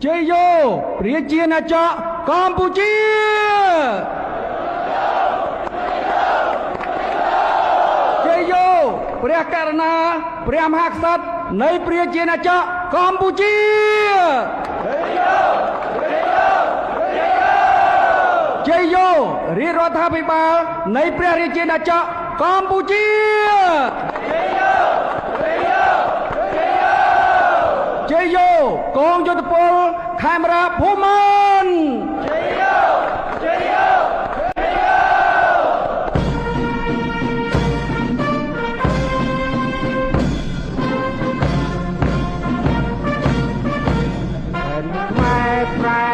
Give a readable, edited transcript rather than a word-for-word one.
ជ័យយោប្រជាណាចក្រកម្ពុជាជ័យយោព្រះករុណាព្រះមហាក្សត្រនៃប្រជាណាចក្រកម្ពុជាជ័យយោរាជរដ្ឋាភិបាលនៃព្រះរាជាណាចក្រកម្ពុជាជ័យយោកងយោធពលខេមរាភូមិន្ទជ័យយោជ័យយោជ័យយោម៉ែប្រែ